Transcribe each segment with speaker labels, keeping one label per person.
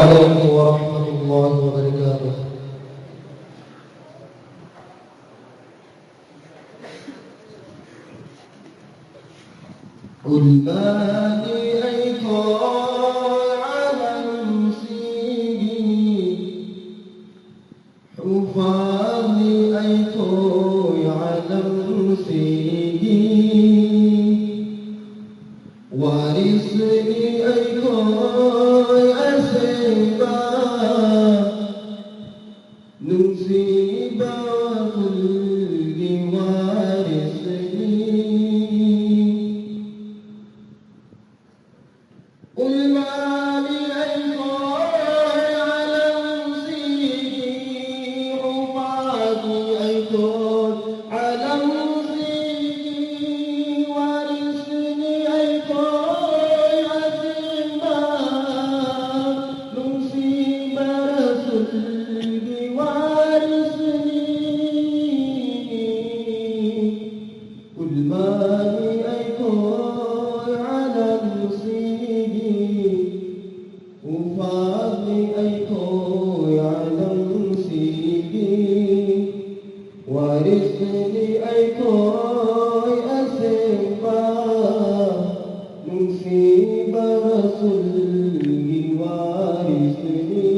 Speaker 1: عليكم ورحمة الله وبركاته. Ulmani aiko alam sigi, Ufani aiko alam sigi, Warisni aiko asemba, Nungsiba kulli warisni. Ulmani aiko alam sigi, Ufani aiko alam sigi, Warisni aiko asimba, Nungsiba rasulgi warisni. Ulmani aiko alam sigi, Ufani aiko alam sigi, Warisni aiko asemba, Nungsiba rasulgi warisni.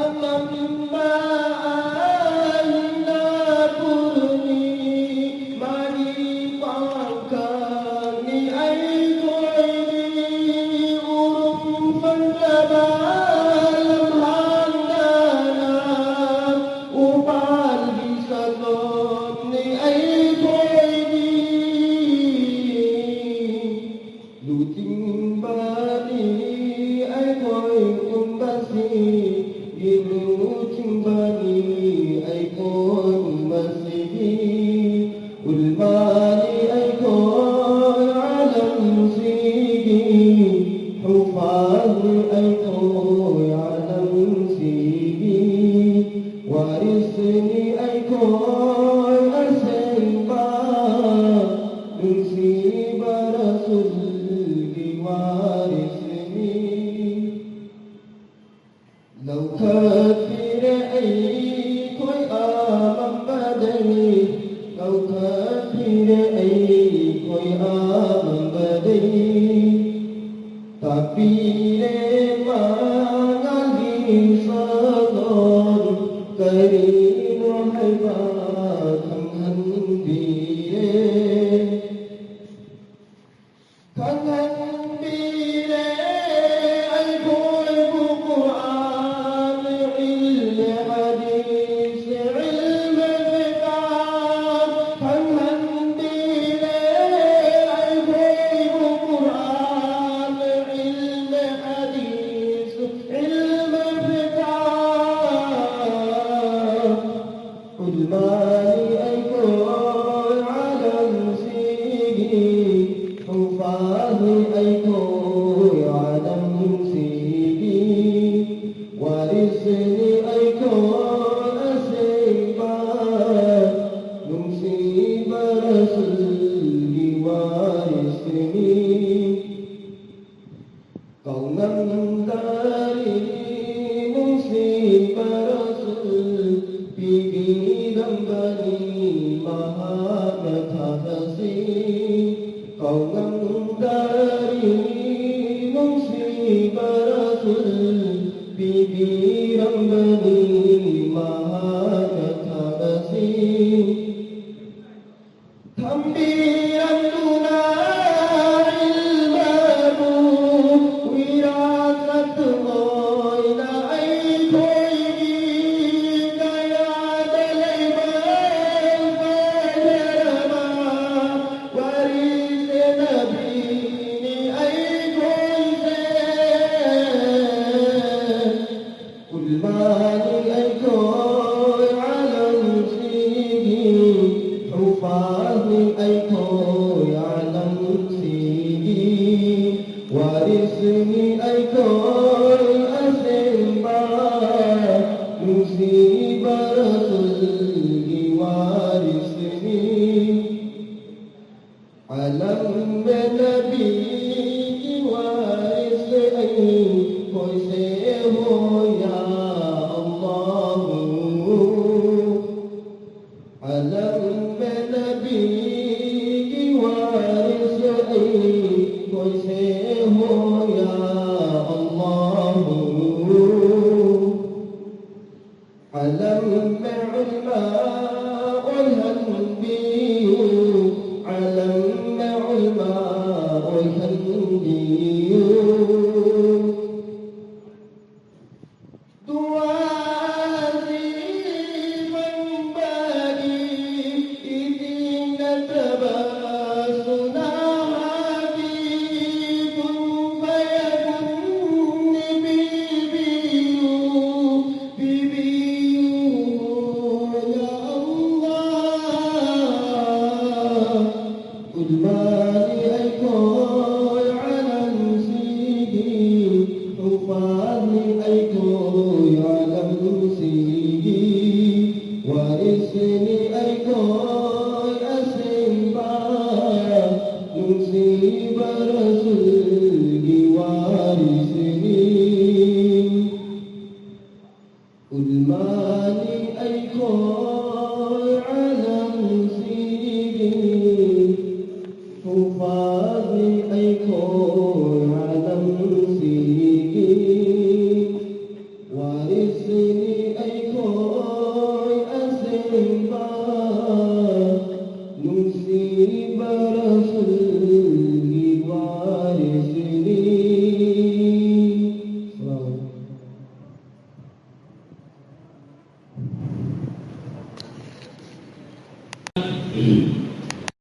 Speaker 1: Amamba ainda purni mani pangkani aiko ini urung pendalam handana upal bisalon ni aiko ini luting bani aiko kumbasi. Luting bani aiko masigi, Ulmani aiko alam sigi, Ufani aiko alam sigi, Warisni aiko asemba, Nungsiba rasulgi warisni. Lau kafir ai koi amam badai, Lau kafir ai koi amam badai, Tapi le mangali salon karin haibat handiye. Handiye ai koi Quran ilmu hadis ilmu fiqh. Handiye ai koi Quran ilmu hadis ilmu fiqh. Ulmani aiko alam sigi, Ufani aiko alam sigi, Warisni aiko asemba, Nungsiba rasulgi warisni. Kau ngandari Nungsiba rasul, Pigiram bani mahamatasi. Kau ngandari Nungsiba rasul, Pigiram bani mahamatasi. Tambiran tuna ilmu wirasat moina aiko ini kaya dalai berma waris nabi ni aiko ise. Ulmani aiko alam sigi, Ufani aiko alam sigi, Warisni aiko asemba, Nungsiba rasulgi warisni. Alam nabi wa से हो या अल्लाह علم علماء الهندي علم علماء الهندي Hãy subscribe cho kênh Ghiền Mì Gõ để không bỏ lỡ